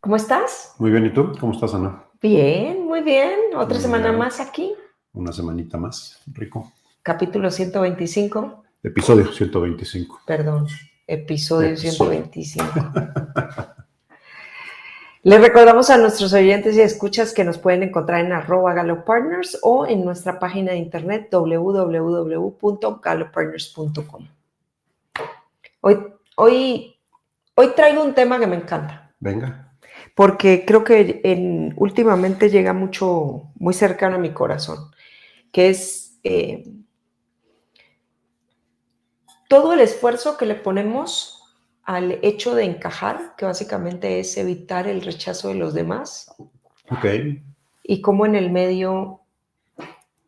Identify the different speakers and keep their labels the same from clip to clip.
Speaker 1: ¿Cómo estás?
Speaker 2: Muy bien, ¿y tú? ¿Cómo estás, Ana?
Speaker 1: Bien, muy bien. Otra
Speaker 2: Me
Speaker 1: semana
Speaker 2: milagro.
Speaker 1: más aquí.
Speaker 2: Una semanita más. Rico.
Speaker 1: Capítulo 125.
Speaker 2: Episodio 125.
Speaker 1: Perdón, episodio
Speaker 2: Episodio.
Speaker 1: 125. Les recordamos a nuestros oyentes y escuchas que nos pueden encontrar en @GallopPartners o en nuestra página de internet www.galloppartners.com. Hoy, hoy, hoy traigo un tema que me encanta,
Speaker 2: Venga.
Speaker 1: porque creo que últimamente llega muy cercano a mi corazón, que es todo el esfuerzo que le ponemos al hecho de encajar, que básicamente es evitar el rechazo de los demás,
Speaker 2: Ok.
Speaker 1: y cómo en el medio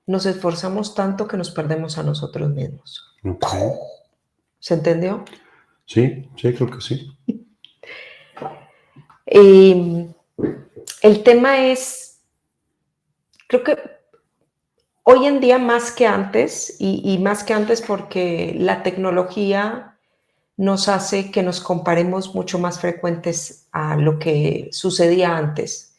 Speaker 1: nos esforzamos tanto que nos perdemos a nosotros mismos.
Speaker 2: Ok.
Speaker 1: ¿Se entendió?
Speaker 2: Sí, sí, creo que sí.
Speaker 1: Y el tema es, creo que hoy en día más que antes, y más que antes porque la tecnología nos hace que nos comparemos mucho más frecuentes a lo que sucedía antes.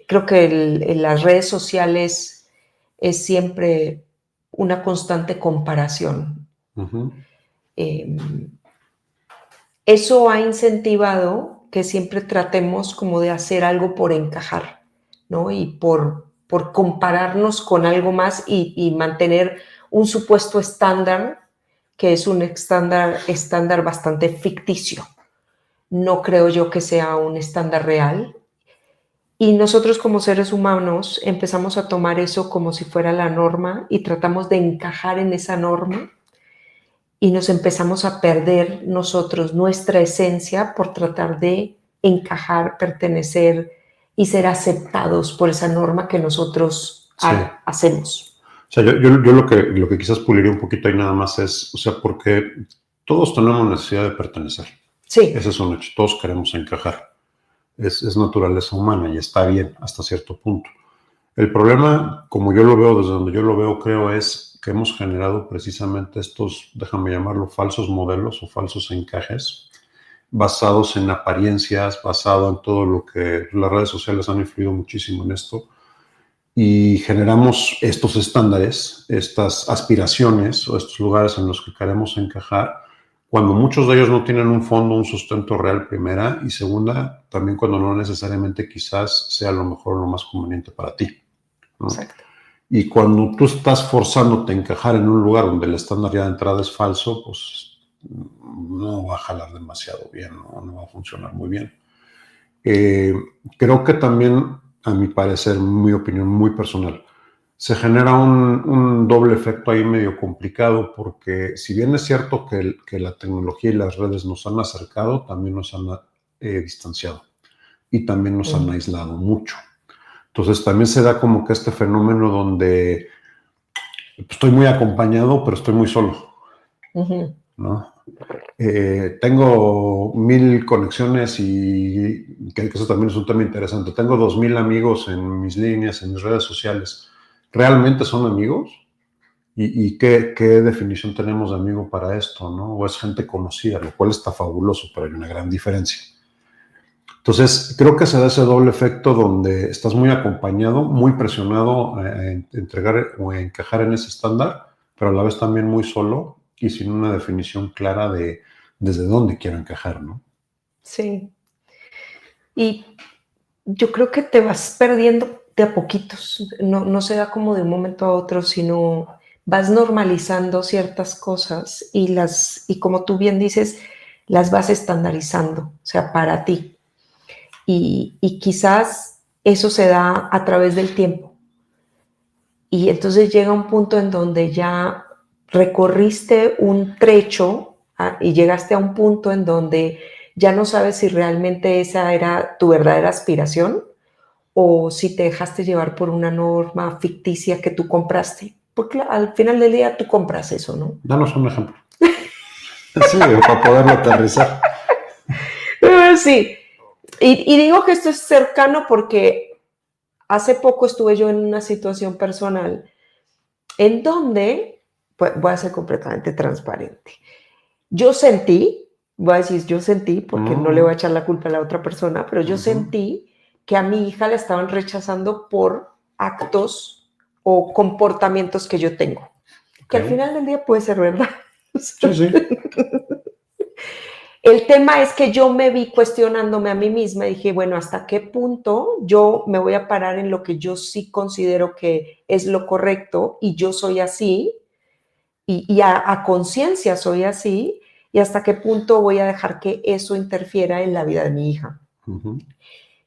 Speaker 1: Creo que en las redes sociales es siempre una constante comparación.
Speaker 2: Ujú.
Speaker 1: Eh, Eso ha incentivado que siempre tratemos como de hacer algo por encajar, ¿no? Y por compararnos con algo más y mantener un supuesto estándar que es un estándar bastante ficticio. No creo yo que sea un estándar real. Y nosotros como seres humanos empezamos a tomar eso como si fuera la norma y tratamos de encajar en esa norma y nos empezamos a perder nosotros nuestra esencia por tratar de encajar, pertenecer y ser aceptados por esa norma que nosotros
Speaker 2: Sí.
Speaker 1: hacemos.
Speaker 2: O sea, yo lo que quizás puliría un poquito ahí nada más es, o sea, porque todos tenemos necesidad de pertenecer.
Speaker 1: Sí,
Speaker 2: Ese es un hecho. Todos queremos encajar. Es naturaleza humana y está bien hasta cierto punto. El problema, como yo lo veo, desde donde yo lo veo, creo, es que hemos generado precisamente estos, déjame llamarlo, falsos modelos o falsos encajes, basados en apariencias, basado en todo lo que las redes sociales han influido muchísimo en esto, y generamos estos estándares, estas aspiraciones o estos lugares en los que queremos encajar, cuando muchos de ellos no tienen un fondo, un sustento real, primera, y segunda, también cuando no necesariamente quizás sea lo mejor o lo más conveniente para ti, ¿no?
Speaker 1: exacto.
Speaker 2: Y cuando tú estás forzándote a encajar en un lugar donde el estándar ya de entrada es falso, pues no va a jalar demasiado bien, no va a funcionar muy bien. Eh, Creo que también, a mi parecer, mi opinión muy personal, se genera un doble efecto ahí medio complicado, porque si bien es cierto que la tecnología y las redes nos han acercado, también nos han distanciado y también nos han aislado mucho. Entonces también se da como que este fenómeno donde estoy muy acompañado, pero estoy muy solo,
Speaker 1: Uh-huh.
Speaker 2: ¿no? Tengo 1000 conexiones y que eso también es un tema interesante. Tengo 2000 amigos en mis líneas, en mis redes sociales. ¿Realmente son amigos? ¿Y qué definición tenemos de amigo para esto, no? O es gente conocida, lo cual está fabuloso, pero hay una gran diferencia. Entonces, creo que se da ese doble efecto donde estás muy acompañado, muy presionado a entregar o a encajar en ese estándar, pero a la vez también muy solo y sin una definición clara de desde dónde quiero encajar, ¿no?
Speaker 1: Sí. Y yo creo que te vas perdiendo de a poquitos. No se da como de un momento a otro, sino vas normalizando ciertas cosas y como tú bien dices, las vas estandarizando, o sea, para ti. Y quizás eso se da a través del tiempo. Y entonces llega un punto en donde ya recorriste un trecho y llegaste a un punto en donde ya no sabes si realmente esa era tu verdadera aspiración o si te dejaste llevar por una norma ficticia que tú compraste. Porque al final del día tú compras eso, ¿no?
Speaker 2: Danos un ejemplo. Sí, para poderlo aterrizar.
Speaker 1: Sí. Y digo que esto es cercano porque hace poco estuve yo en una situación personal en donde, pues voy a ser completamente transparente. Yo sentí, voy a decir, yo sentí, porque no le voy a echar la culpa a la otra persona, pero yo sentí que a mi hija la estaban rechazando por actos o comportamientos que yo tengo, que al final del día puede ser verdad.
Speaker 2: Sí, sí.
Speaker 1: El tema es que yo me vi cuestionándome a mí misma y dije, bueno, ¿hasta qué punto yo me voy a parar en lo que yo sí considero que es lo correcto y yo soy así y a conciencia soy así y hasta qué punto voy a dejar que eso interfiera en la vida de mi hija?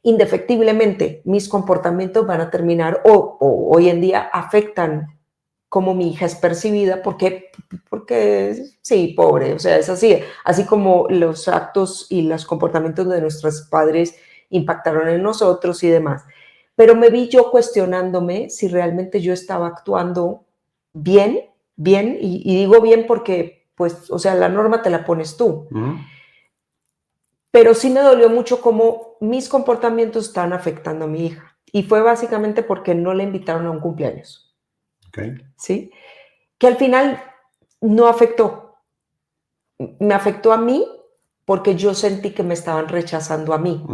Speaker 1: Indefectiblemente, mis comportamientos van a terminar o hoy en día afectan cómo mi hija es percibida, porque sí, pobre, o sea, es así, así como los actos y los comportamientos de nuestros padres impactaron en nosotros y demás. Pero me vi yo cuestionándome si realmente yo estaba actuando bien, y digo bien porque, pues, o sea, la norma te la pones tú. Pero sí me dolió mucho cómo mis comportamientos están afectando a mi hija. Y fue básicamente porque no la invitaron a un cumpleaños. ¿Sí? Que al final no afectó. Me afectó a mí porque yo sentí que me estaban rechazando a mí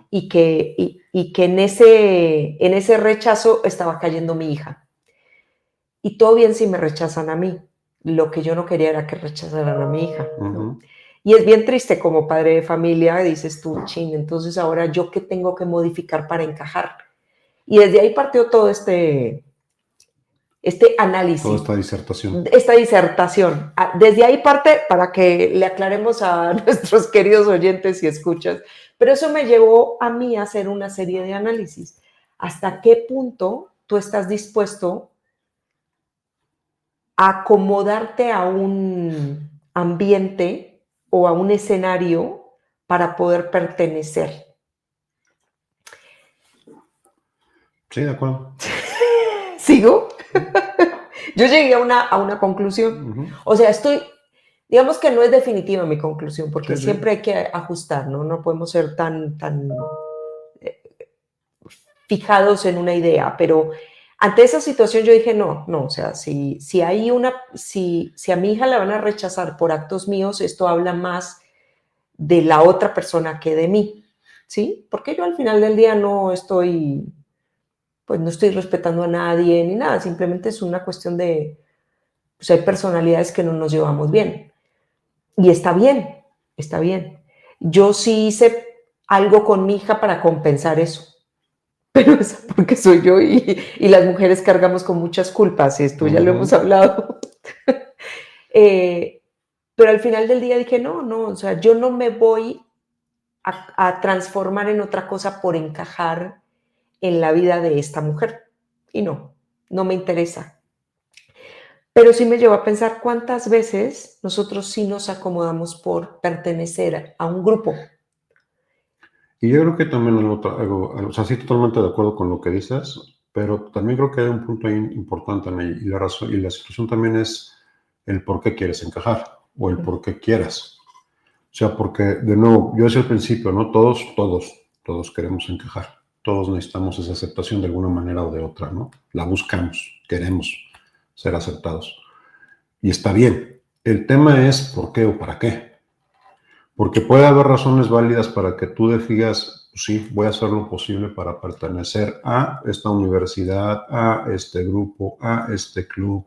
Speaker 1: y que en ese rechazo estaba cayendo mi hija. Y todo bien si me rechazan a mí. Lo que yo no quería era que rechazaran a mi hija, ¿no? Y es bien triste como padre de familia, dices tú, chin, entonces ahora yo qué tengo que modificar para encajar. Y desde ahí partió todo este análisis.
Speaker 2: Toda esta disertación.
Speaker 1: Esta disertación. Desde ahí parte para que le aclaremos a nuestros queridos oyentes y escuchas. Pero eso me llevó a mí a hacer una serie de análisis. ¿Hasta qué punto tú estás dispuesto a acomodarte a un ambiente o a un escenario para poder pertenecer?
Speaker 2: Sí, de acuerdo.
Speaker 1: ¿Sigo? Yo llegué a una conclusión. O sea, digamos que no es definitiva mi conclusión, porque siempre hay que ajustar, ¿no? No podemos ser tan fijados en una idea, pero ante esa situación yo dije, no, o sea, si a mi hija la van a rechazar por actos míos, esto habla más de la otra persona que de mí, ¿sí? Porque yo al final del día no estoy respetando a nadie ni nada, simplemente es una cuestión de, pues hay personalidades que no nos llevamos bien. Y está bien, está bien. Yo sí hice algo con mi hija para compensar eso. Pero es porque soy yo y las mujeres cargamos con muchas culpas, y esto ya lo hemos hablado. Pero al final del día dije, no, o sea, yo no me voy a transformar en otra cosa por encajar en la vida de esta mujer. Y no me interesa. Pero sí me llevó a pensar cuántas veces nosotros sí nos acomodamos por pertenecer a un grupo.
Speaker 2: Y yo creo que también o sea, sí, totalmente de acuerdo con lo que dices, pero también creo que hay un punto ahí importante, y la razón y la situación también es el por qué quieres encajar o el por qué quieras. O sea, porque, de nuevo, yo decía al principio, ¿no? Todos queremos encajar. Todos necesitamos esa aceptación de alguna manera o de otra, ¿no? La buscamos, queremos ser aceptados. Y está bien. El tema es por qué o para qué. Porque puede haber razones válidas para que tú digas, sí, voy a hacer lo posible para pertenecer a esta universidad, a este grupo, a este club,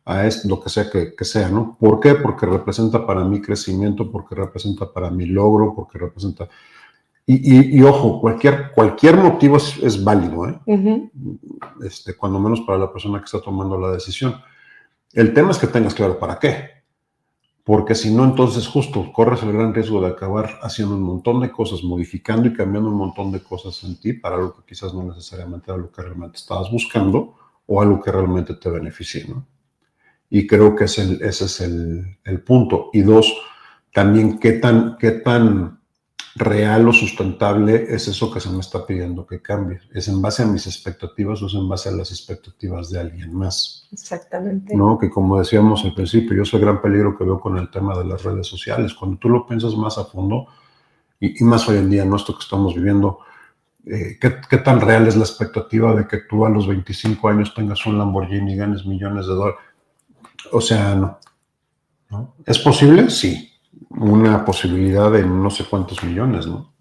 Speaker 2: a lo que sea que sea, ¿no? ¿Por qué? Porque representa para mi crecimiento, porque representa para mi logro, porque representa... Y ojo, cualquier motivo es válido, ¿eh? Cuando menos para la persona que está tomando la decisión. El tema es que tengas claro para qué. Porque si no, entonces justo corres el gran riesgo de acabar haciendo un montón de cosas, modificando y cambiando un montón de cosas en ti para algo que quizás no necesariamente era lo que realmente estabas buscando o algo que realmente te beneficie, ¿no? Y creo que ese es el punto. Y dos, también qué tan real o sustentable es eso que se me está pidiendo que cambie. ¿Es en base a mis expectativas o es en base a las expectativas de alguien más?
Speaker 1: Exactamente.
Speaker 2: ¿No? Que como decíamos al principio, yo soy el gran peligro que veo con el tema de las redes sociales. Cuando tú lo piensas más a fondo, y más hoy en día, ¿no? Esto que estamos viviendo, ¿qué tan real es la expectativa de que tú a los 25 años tengas un Lamborghini y ganes millones de dólares? O sea, no. ¿Es posible? Sí. una posibilidad de no sé cuántos millones, ¿no?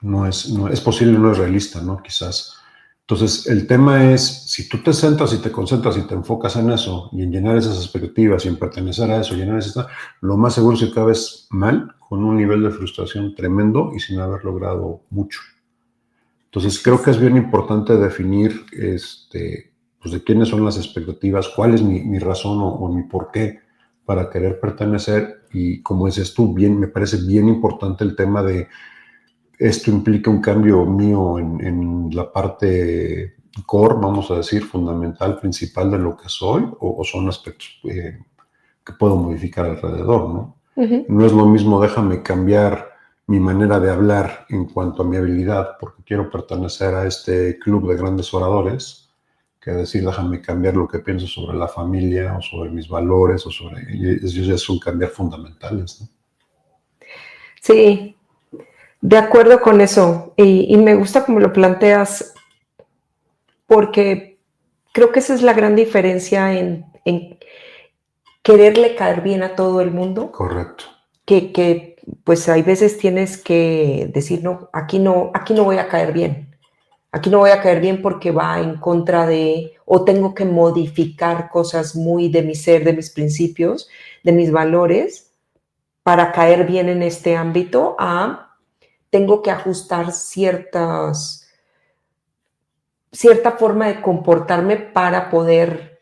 Speaker 2: No es posible, no es realista, ¿no? Quizás. Entonces, el tema es, si tú te centras y te concentras y te enfocas en eso y en llenar esas expectativas y en pertenecer a eso, llenar esa, lo más seguro es que acabes mal, con un nivel de frustración tremendo y sin haber logrado mucho. Entonces, creo que es bien importante definir pues de quiénes son las expectativas, cuál es mi razón o mi porqué para querer pertenecer. Y como dices tú, bien, me parece bien importante el tema de esto implica un cambio mío en la parte core, vamos a decir, fundamental, principal de lo que soy, o son aspectos que puedo modificar alrededor, ¿no? No es lo mismo, déjame cambiar mi manera de hablar en cuanto a mi habilidad, porque quiero pertenecer a este club de grandes oradores, que decir, déjame cambiar lo que pienso sobre la familia, o sobre mis valores, o sobre... Ellos ya son cambiar fundamentales, ¿no?
Speaker 1: Sí, de acuerdo con eso. Y me gusta como lo planteas, porque creo que esa es la gran diferencia en quererle caer bien a todo el mundo,
Speaker 2: Correcto.
Speaker 1: que pues hay veces tienes que decir, no, aquí no voy a caer bien. Aquí no voy a caer bien porque va en contra de, o tengo que modificar cosas muy de mi ser, de mis principios, de mis valores, para caer bien en este ámbito, tengo que ajustar cierta forma de comportarme para poder,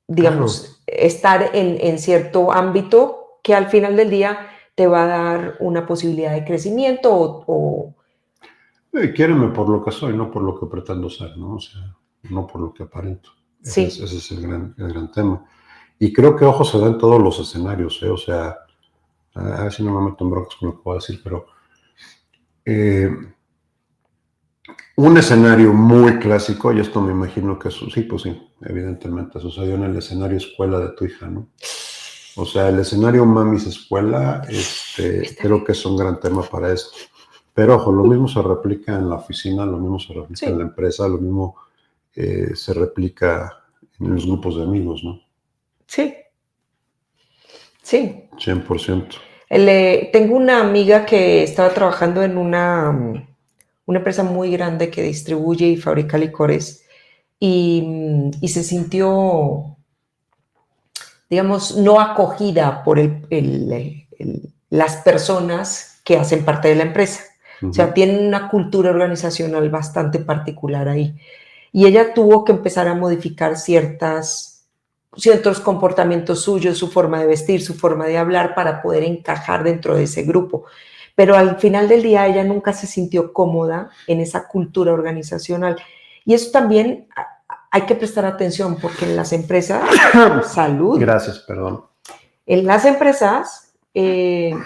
Speaker 1: digamos,
Speaker 2: Claro.
Speaker 1: estar en cierto ámbito que al final del día te va a dar una posibilidad de crecimiento
Speaker 2: Quiéreme por lo que soy, no por lo que pretendo ser, ¿no? O sea, no por lo que aparento.
Speaker 1: sí.
Speaker 2: Ese es el gran tema. Y creo que, ojo, se da en todos los escenarios, ¿eh? O sea, a ver si no me meto en broncas con lo que puedo decir, pero eh, un escenario muy clásico, y esto me imagino que sí, pues sí, evidentemente sucedió en el escenario escuela de tu hija, ¿no? O sea, el escenario mamis escuela, creo que es un gran tema para esto. Pero ojo, lo mismo se replica en la oficina, lo mismo se replica en la
Speaker 1: Sí,
Speaker 2: empresa, lo mismo se replica en los grupos de amigos, ¿no?
Speaker 1: sí, sí.
Speaker 2: 100%.
Speaker 1: Tengo una amiga que estaba trabajando en una empresa muy grande que distribuye y fabrica licores y se sintió, digamos, no acogida por las personas que hacen parte de la empresa. O sea, tienen una cultura organizacional bastante particular ahí. Y ella tuvo que empezar a modificar ciertos comportamientos suyos, su forma de vestir, su forma de hablar para poder encajar dentro de ese grupo. Pero al final del día ella nunca se sintió cómoda en esa cultura organizacional. Y eso también hay que prestar atención porque en las empresas, salud.
Speaker 2: Gracias, perdón.
Speaker 1: En las empresas se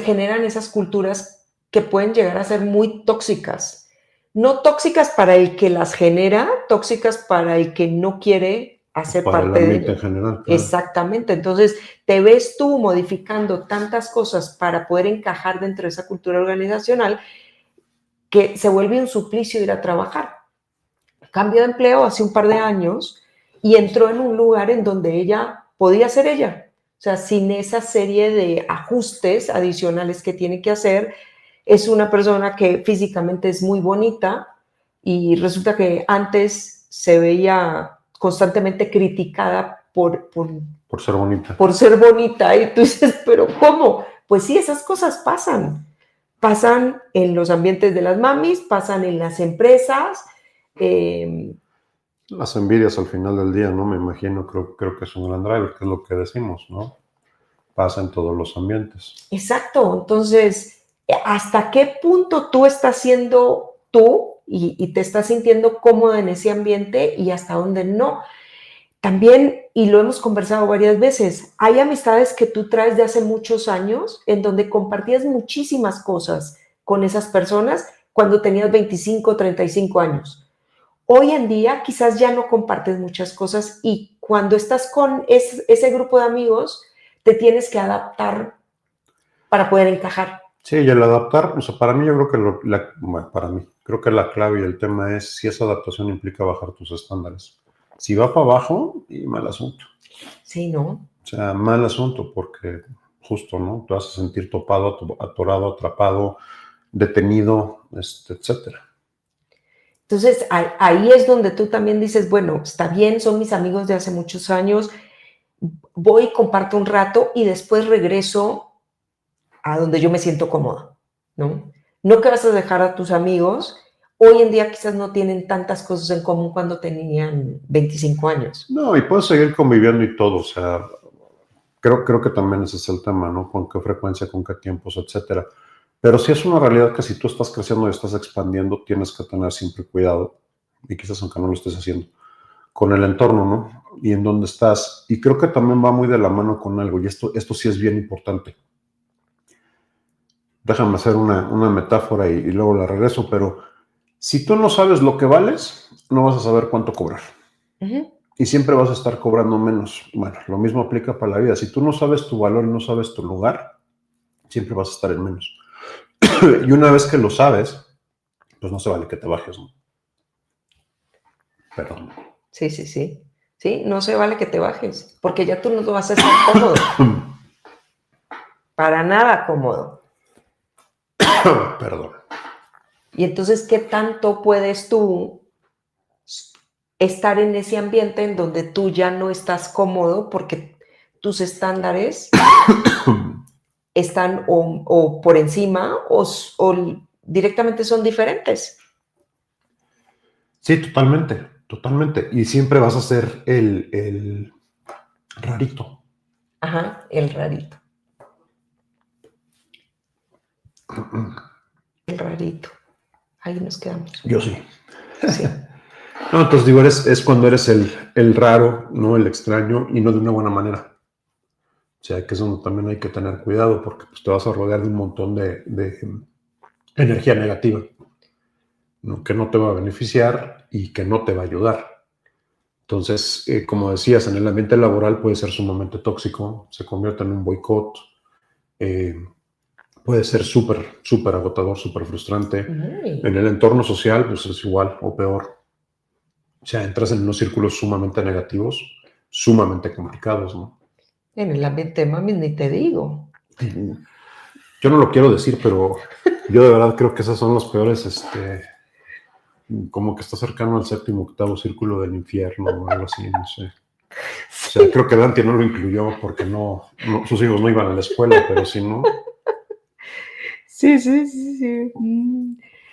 Speaker 1: generan esas culturas que pueden llegar a ser muy tóxicas. No tóxicas para el que las genera, tóxicas para el que no quiere hacer
Speaker 2: Para el
Speaker 1: parte de
Speaker 2: ambiente
Speaker 1: ello.
Speaker 2: en general, claro.
Speaker 1: Exactamente. Entonces, te ves tú modificando tantas cosas para poder encajar dentro de esa cultura organizacional que se vuelve un suplicio ir a trabajar. Cambió de empleo hace un par de años y entró en un lugar en donde ella podía ser ella. O sea, sin esa serie de ajustes adicionales que tiene que hacer, es una persona que físicamente es muy bonita y resulta que antes se veía constantemente criticada
Speaker 2: Por ser bonita.
Speaker 1: por ser bonita. Y tú dices, ¿pero cómo? Pues sí, esas cosas pasan. Pasan en los ambientes de las mamis, pasan en las empresas.
Speaker 2: Las envidias al final del día, ¿no? Me imagino, creo que es un gran driver, que es lo que decimos, ¿no? Pasa en todos los ambientes.
Speaker 1: Exacto. Entonces, ¿hasta qué punto tú estás siendo tú y te estás sintiendo cómoda en ese ambiente y hasta dónde no? También, y lo hemos conversado varias veces, hay amistades que tú traes de hace muchos años en donde compartías muchísimas cosas con esas personas cuando tenías 25 o 35 años. Hoy en día quizás ya no compartes muchas cosas y cuando estás con ese grupo de amigos, te tienes que adaptar para poder encajar.
Speaker 2: Sí, y el adaptar, o sea, para mí yo creo que bueno, para mí, creo que la clave y el tema es si esa adaptación implica bajar tus estándares. Si va para abajo, y mal asunto.
Speaker 1: Sí, ¿no?
Speaker 2: sea, mal asunto porque justo, ¿no? Te vas a sentir topado, atorado, atrapado, detenido, etcétera.
Speaker 1: Entonces, ahí es donde tú también dices, bueno, está bien, son mis amigos de hace muchos años, voy, comparto un rato y después regreso a donde yo me siento cómodo, ¿no? No que vas a dejar a tus amigos, hoy en día quizás no tienen tantas cosas en común cuando tenían 25 años.
Speaker 2: No, y puedes seguir conviviendo y todo, o sea, creo que también ese es el tema, ¿no? Con qué frecuencia, con qué tiempos, etcétera. Pero sí es una realidad que si tú estás creciendo y estás expandiendo, tienes que tener siempre cuidado, y quizás aunque no lo estés haciendo, con el entorno, ¿no? Y en dónde estás. Y creo que también va muy de la mano con algo, y esto sí es bien importante. Déjame hacer una metáfora y luego la regreso, pero si tú no sabes lo que vales, no vas a saber cuánto cobrar.
Speaker 1: Uh-huh.
Speaker 2: Y siempre vas a estar cobrando menos. Bueno, lo mismo aplica para la vida. Si tú no sabes tu valor y no sabes tu lugar, siempre vas a estar en menos. Y una vez que lo sabes, pues no se vale que te bajes, ¿no? Perdón.
Speaker 1: Sí, sí, sí. Sí, no se vale que te bajes, porque ya tú no vas a estar cómodo. Para nada cómodo.
Speaker 2: Perdón.
Speaker 1: Y entonces, ¿qué tanto puedes tú estar en ese ambiente en donde tú ya no estás cómodo porque tus estándares están o por encima o directamente son diferentes?
Speaker 2: Sí, totalmente, totalmente. Y siempre vas a ser el rarito.
Speaker 1: Ajá, el rarito. El rarito. Ahí nos quedamos.
Speaker 2: Yo sí.
Speaker 1: Sí.
Speaker 2: No, entonces digo, es cuando eres el raro, ¿no? El extraño y no de una buena manera. O sea, que es donde también hay que tener cuidado porque pues, te vas a rodear de un montón de energía negativa, ¿no? Que no te va a beneficiar y que no te va a ayudar. Entonces, como decías, en el ambiente laboral puede ser sumamente tóxico, se convierte en un boicot, puede ser súper, súper agotador, súper frustrante.
Speaker 1: Muy.
Speaker 2: En el entorno social, pues es igual o peor. O sea, entras en unos círculos sumamente negativos, sumamente complicados, ¿no?
Speaker 1: En el ambiente de mami ni te digo.
Speaker 2: Yo no lo quiero decir, pero yo de verdad creo que esas son los peores, como que está cercano al séptimo, octavo círculo del infierno o algo así, no sé. O sea, creo que Dante no lo incluyó porque sus hijos no iban a la escuela, pero si no.
Speaker 1: Sí, sí, sí, sí.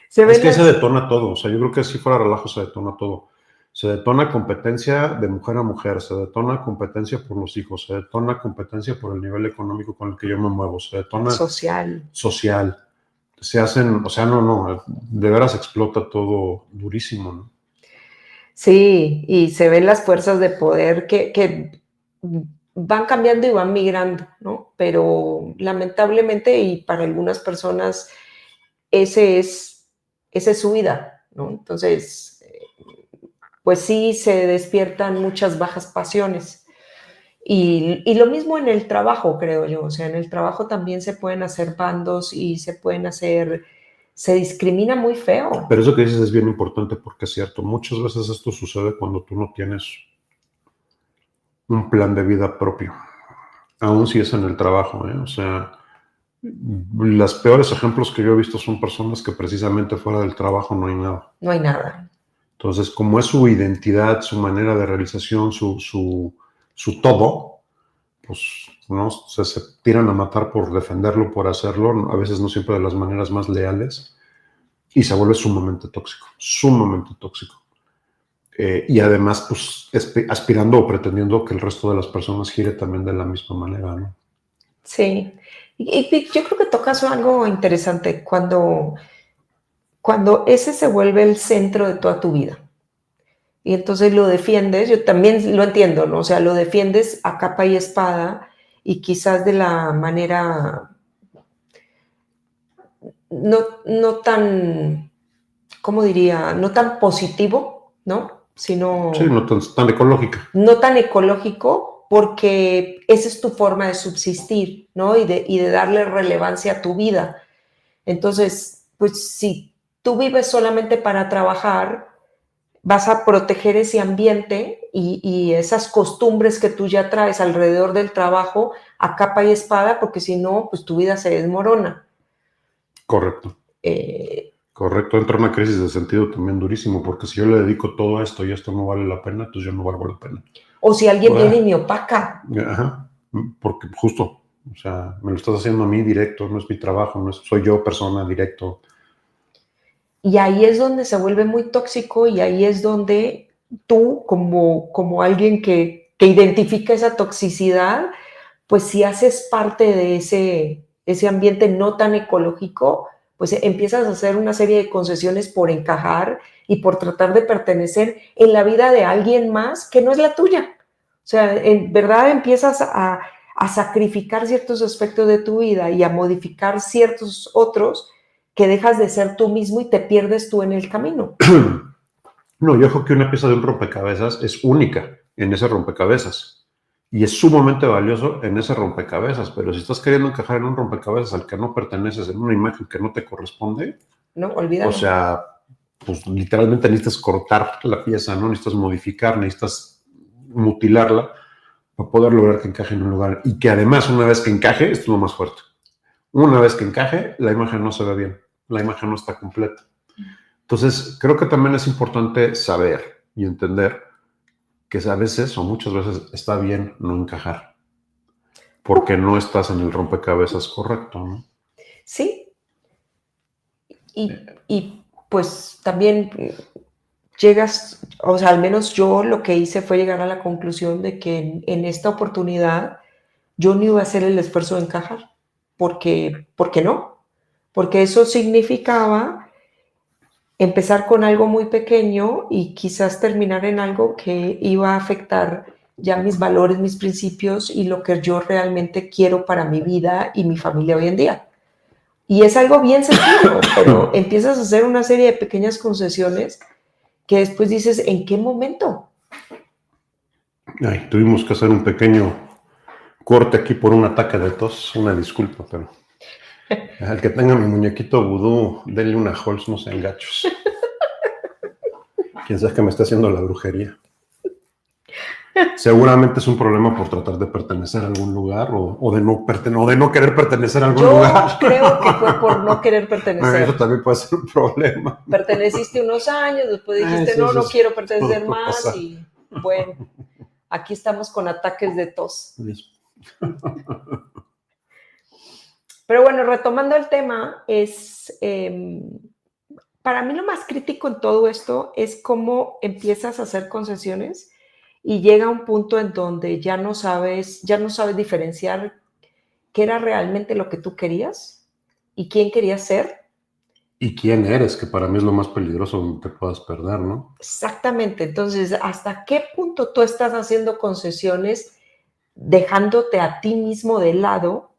Speaker 1: Se
Speaker 2: Es
Speaker 1: ven
Speaker 2: que ahí se
Speaker 1: las...
Speaker 2: detona todo. O sea, yo creo que si fuera relajo se detona todo. Se detona competencia de mujer a mujer, se detona competencia por los hijos, se detona competencia por el nivel económico con el que yo me muevo, se detona
Speaker 1: social.
Speaker 2: social. Se hacen, o sea, no, de veras explota todo durísimo, ¿no?
Speaker 1: Sí, y se ven las fuerzas de poder que van cambiando y van migrando, ¿no? Pero lamentablemente y para algunas personas ese esa es su vida, ¿no? Entonces, pues sí se despiertan muchas bajas pasiones. Y lo mismo en el trabajo, creo yo. O sea, en el trabajo también se pueden hacer bandos y se discrimina muy feo.
Speaker 2: Pero eso que dices es bien importante porque es cierto, muchas veces esto sucede cuando tú no tienes un plan de vida propio, aun si es en el trabajo, ¿eh? O sea, los peores ejemplos que yo he visto son personas que precisamente fuera del trabajo no hay nada.
Speaker 1: No hay nada.
Speaker 2: Entonces, como es su identidad, su manera de realización, su todo, pues no se tiran a matar por defenderlo, por hacerlo, a veces no siempre de las maneras más leales, y se vuelve sumamente tóxico, sumamente tóxico. Y además, pues, aspirando o pretendiendo que el resto de las personas gire también de la misma manera, ¿no?
Speaker 1: Sí. Y yo creo que tocas algo interesante cuando ese se vuelve el centro de toda tu vida. Y entonces lo defiendes, yo también lo entiendo, ¿no? O sea, lo defiendes a capa y espada y quizás de la manera no tan, ¿cómo diría? No tan positivo, ¿no?
Speaker 2: Sí,
Speaker 1: Sino
Speaker 2: no tan ecológica.
Speaker 1: no tan ecológico porque esa es tu forma de subsistir, ¿no? Y de darle relevancia a tu vida. Entonces, pues si tú vives solamente para trabajar, vas a proteger ese ambiente y esas costumbres que tú ya traes alrededor del trabajo a capa y espada, porque si no, pues tu vida se desmorona.
Speaker 2: Correcto. Correcto, entra una crisis de sentido también durísimo, porque si yo le dedico todo a esto y esto no vale la pena, entonces yo no valgo la pena.
Speaker 1: O si alguien viene y me opaca.
Speaker 2: Ajá, porque justo, o sea, me lo estás haciendo a mí directo, no es mi trabajo, no es, soy yo persona directo.
Speaker 1: Y ahí es donde se vuelve muy tóxico y ahí es donde tú, como alguien que identifica esa toxicidad, pues si haces parte de ese ambiente no tan ecológico, pues empiezas a hacer una serie de concesiones por encajar y por tratar de pertenecer en la vida de alguien más que no es la tuya. O sea, en verdad empiezas a sacrificar ciertos aspectos de tu vida y a modificar ciertos otros que dejas de ser tú mismo y te pierdes tú en el camino.
Speaker 2: No, yo creo que una pieza de un rompecabezas es única en ese rompecabezas y es sumamente valioso en ese rompecabezas, pero si estás queriendo encajar en un rompecabezas al que no perteneces, en una imagen que no te corresponde,
Speaker 1: no, olvídalo.
Speaker 2: O sea, pues literalmente necesitas cortar la pieza, ¿no? Necesitas modificar, necesitas mutilarla para poder lograr que encaje en un lugar y que además una vez que encaje, esto es lo más fuerte, una vez que encaje, la imagen no se ve bien, la imagen no está completa. Entonces, creo que también es importante saber y entender que a veces o muchas veces está bien no encajar, porque no estás en el rompecabezas correcto, ¿no?
Speaker 1: Sí. Y pues también llegas, o sea, al menos yo lo que hice fue llegar a la conclusión de que en esta oportunidad yo no iba a hacer el esfuerzo de encajar, porque no, porque eso significaba empezar con algo muy pequeño y quizás terminar en algo que iba a afectar ya mis valores, mis principios y lo que yo realmente quiero para mi vida y mi familia hoy en día. Y es algo bien sencillo, pero empiezas a hacer una serie de pequeñas concesiones que después dices, ¿en qué momento?
Speaker 2: Ay, tuvimos que hacer un pequeño corte aquí por un ataque de tos, una disculpa, pero al que tenga mi muñequito vudú, denle una Halls, no sean gachos. Quien sea que me esté haciendo la brujería. Seguramente es un problema por tratar de pertenecer a algún lugar o de no querer pertenecer a algún lugar.
Speaker 1: Yo creo que fue por no querer pertenecer.
Speaker 2: Eso también puede ser un problema.
Speaker 1: Perteneciste unos años, después dijiste, no quiero pertenecer más pasar. Y bueno, aquí estamos con ataques de tos. Pero bueno, retomando el tema, para mí lo más crítico en todo esto es cómo empiezas a hacer concesiones y llega un punto en donde ya no sabes diferenciar qué era realmente lo que tú querías y quién querías ser.
Speaker 2: Y quién eres, que para mí es lo más peligroso donde te puedas perder, ¿no?
Speaker 1: Exactamente. Entonces, ¿hasta qué punto tú estás haciendo concesiones, dejándote a ti mismo de lado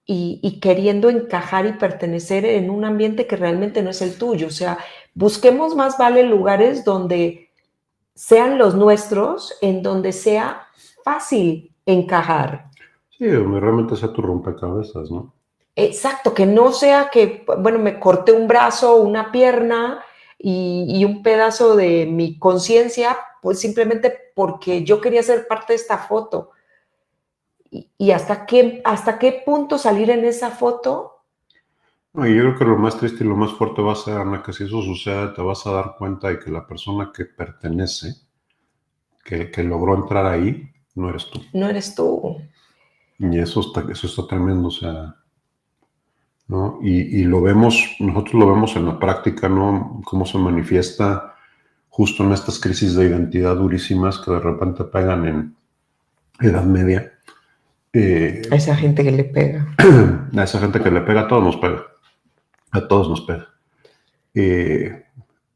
Speaker 1: y queriendo encajar y pertenecer en un ambiente que realmente no es el tuyo? O sea, busquemos más vale lugares donde sean los nuestros, en donde sea fácil encajar.
Speaker 2: Sí, donde realmente sea tu rompecabezas, ¿no?
Speaker 1: Exacto, que no sea que, bueno, me corté un brazo, una pierna y un pedazo de mi conciencia, pues simplemente porque yo quería ser parte de esta foto. Y hasta qué punto salir en esa foto.
Speaker 2: No, y yo creo que lo más triste y lo más fuerte va a ser, Ana, que si eso sucede, te vas a dar cuenta de que la persona que pertenece, que logró entrar ahí, no eres tú.
Speaker 1: No eres tú.
Speaker 2: Y eso está tremendo, o sea, ¿no? Y nosotros lo vemos en la práctica, ¿no? Cómo se manifiesta justo en estas crisis de identidad durísimas que de repente pegan en Edad Media.
Speaker 1: A esa gente que le pega.
Speaker 2: A esa gente que le pega, a todos nos pega. A todos nos pega.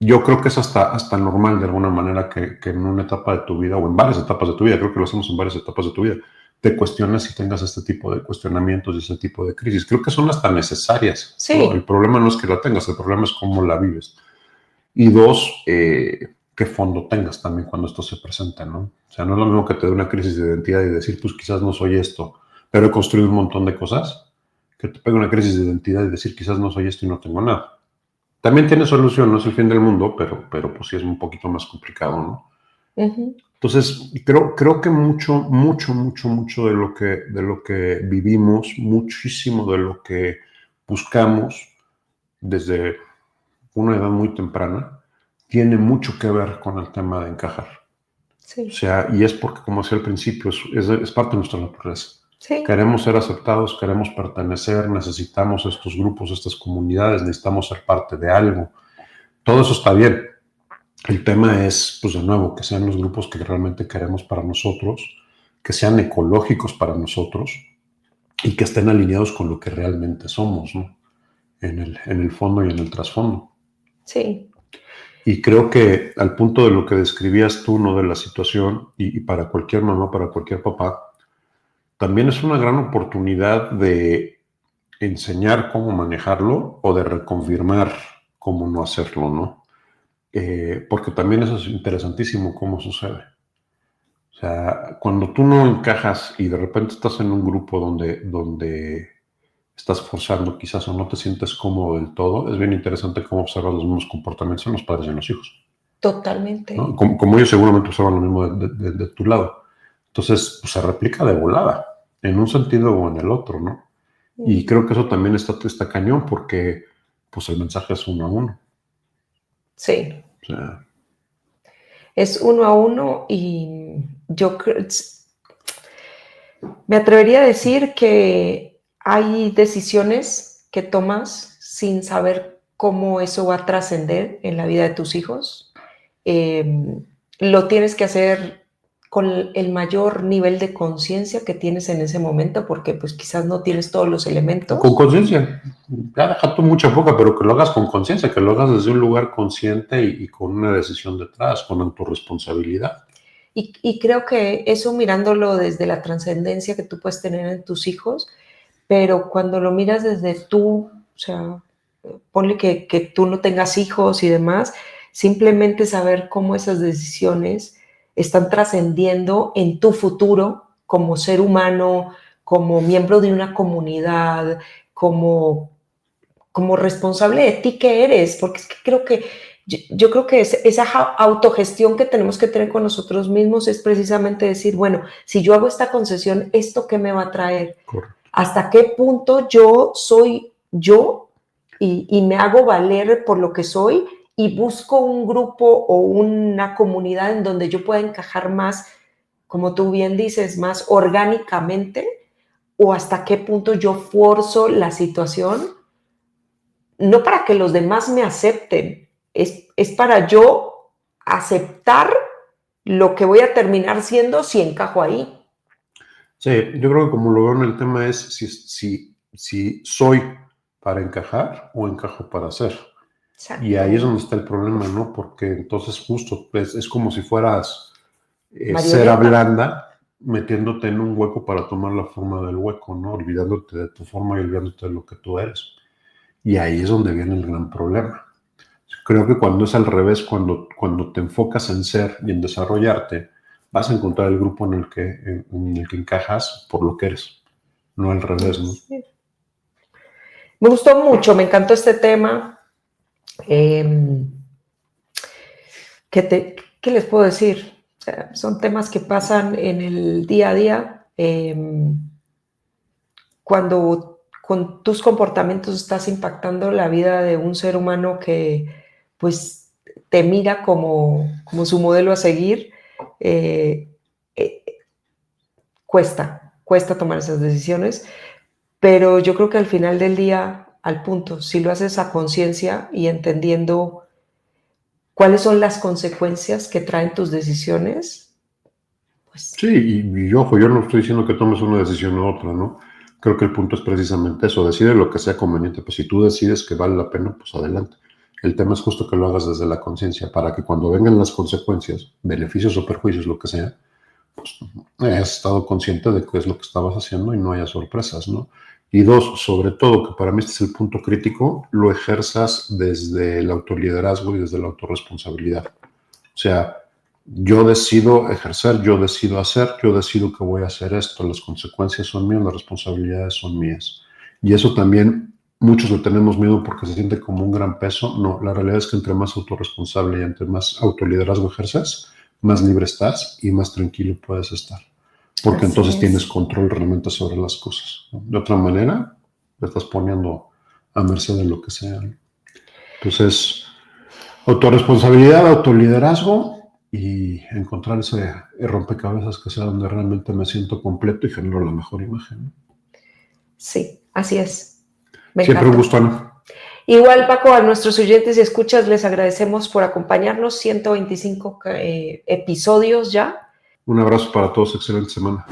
Speaker 2: Yo creo que es hasta normal de alguna manera que en una etapa de tu vida, o en varias etapas de tu vida, creo que lo hacemos en varias etapas de tu vida, te cuestionas y tengas este tipo de cuestionamientos y ese tipo de crisis. Creo que son hasta necesarias.
Speaker 1: Sí.
Speaker 2: ¿No? El problema no es que la tengas, el problema es cómo la vives. Y dos, qué fondo tengas también cuando esto se presenta, ¿no? O sea, no es lo mismo que te dé una crisis de identidad y decir, pues quizás no soy esto, pero he construido un montón de cosas, que te pegue una crisis de identidad y decir, quizás no soy esto y no tengo nada. También tiene solución, no es el fin del mundo, pero pues sí es un poquito más complicado, ¿no?
Speaker 1: Ujú.
Speaker 2: Entonces, creo que mucho de lo que vivimos, muchísimo de lo que buscamos desde una edad muy temprana, tiene mucho que ver con el tema de encajar. O
Speaker 1: Sí,
Speaker 2: sea, y es porque, como decía al principio, es parte de nuestra naturaleza.
Speaker 1: sí,
Speaker 2: Queremos ser aceptados, queremos pertenecer, necesitamos estos grupos, estas comunidades, necesitamos ser parte de algo. Todo eso está bien. El tema es, pues de nuevo, que sean los grupos que realmente queremos para nosotros, que sean ecológicos para nosotros y que estén alineados con lo que realmente somos, ¿no? En el fondo y en el trasfondo.
Speaker 1: sí,
Speaker 2: Y creo que al punto de lo que describías tú, ¿no? De la situación, y para cualquier mamá, para cualquier papá, también es una gran oportunidad de enseñar cómo manejarlo o de reconfirmar cómo no hacerlo, ¿no? Porque también eso es interesantísimo cómo sucede. O sea, cuando tú no encajas y de repente estás en un grupo donde estás forzando quizás o no te sientes cómodo del todo, es bien interesante cómo observas los mismos comportamientos en los padres y en los hijos, ¿no?
Speaker 1: totalmente.
Speaker 2: Como ellos seguramente observan lo mismo de tu lado. Entonces, pues, se replica de volada, en un sentido o en el otro, ¿no? Y
Speaker 1: Ujú.
Speaker 2: creo que eso también está cañón porque pues el mensaje es uno a uno.
Speaker 1: Sí,
Speaker 2: O sea,
Speaker 1: es uno a uno y yo me atrevería a decir que hay decisiones que tomas sin saber cómo eso va a trascender en la vida de tus hijos. Lo tienes que hacer con el mayor nivel de conciencia que tienes en ese momento, porque pues quizás no tienes todos los
Speaker 2: con
Speaker 1: elementos.
Speaker 2: conciencia, ya deja tú mucha poca, pero que lo hagas con conciencia, que lo hagas desde un lugar consciente y con una decisión detrás, con autorresponsabilidad.
Speaker 1: Y creo que eso mirándolo desde la trascendencia que tú puedes tener en tus hijos, pero cuando lo miras desde tú, o sea, ponle que tú no tengas hijos y demás, simplemente saber cómo esas decisiones están trascendiendo en tu futuro como ser humano, como miembro de una comunidad, como, como responsable de ti que eres, porque es que creo que yo creo que esa autogestión que tenemos que tener con nosotros mismos es precisamente decir, bueno, si yo hago esta concesión, ¿esto qué me va a traer?
Speaker 2: Correcto.
Speaker 1: ¿Hasta qué punto yo soy yo y me hago valer por lo que soy y busco un grupo o una comunidad en donde yo pueda encajar más, como tú bien dices, más orgánicamente? ¿O hasta qué punto yo forzo la situación? No para que los demás me acepten, es para yo aceptar lo que voy a terminar siendo si encajo ahí.
Speaker 2: Sí, yo creo que como lo veo en el tema es si soy para encajar o encajo para ser. Y ahí es
Speaker 1: Exacto.
Speaker 2: donde está el problema, ¿no? Porque entonces justo pues, es como si fueras cera
Speaker 1: Marioneta.
Speaker 2: blanda metiéndote en un hueco para tomar la forma del hueco, ¿no? Olvidándote de tu forma y olvidándote de lo que tú eres. Y ahí es donde viene el gran problema. Creo que cuando es al revés, cuando te enfocas en ser y en desarrollarte, vas a encontrar el grupo en el que encajas por lo que eres, no al revés, ¿no?
Speaker 1: Sí. Me gustó mucho, me encantó este tema. Eh, ¿Qué les puedo decir? O sea, son temas que pasan en el día a día. Cuando con tus comportamientos estás impactando la vida de un ser humano que pues te mira como su modelo a seguir, eh, eh, cuesta tomar esas decisiones, pero yo creo que al final del día, al punto, si lo haces a conciencia y entendiendo cuáles son las consecuencias que traen tus decisiones, pues
Speaker 2: Sí, y ojo, yo no estoy diciendo que tomes una decisión u otra, ¿no? Creo que el punto es precisamente eso, decide lo que sea conveniente, pues si tú decides que vale la pena, pues adelante. El tema es justo que lo hagas desde la conciencia, para que cuando vengan las consecuencias, beneficios o perjuicios, lo que sea, pues hayas estado consciente de qué es lo que estabas haciendo y no haya sorpresas, ¿no? Y dos, sobre todo, que para mí este es el punto crítico, lo ejerzas desde el autoliderazgo y desde la autorresponsabilidad. O sea, yo decido ejercer, yo decido hacer, yo decido que voy a hacer esto, las consecuencias son mías, las responsabilidades son mías. Y eso también muchos le tenemos miedo porque se siente como un gran peso. No, la realidad es que entre más autorresponsable y entre más autoliderazgo ejerces, más libre estás y más tranquilo puedes estar. Porque
Speaker 1: Así
Speaker 2: entonces
Speaker 1: es.
Speaker 2: tienes control realmente sobre las cosas, ¿no? De otra manera, te estás poniendo a merced de lo que sea, ¿no? Entonces, autorresponsabilidad, autoliderazgo y encontrar ese rompecabezas que sea donde realmente me siento completo y genero la mejor imagen, ¿no?
Speaker 1: Sí, así es. Me
Speaker 2: Siempre un
Speaker 1: encanta.
Speaker 2: gusto, Ana.
Speaker 1: Igual, Paco, a nuestros oyentes y escuchas les agradecemos por acompañarnos. 125 episodios ya.
Speaker 2: Un abrazo para todos, excelente semana.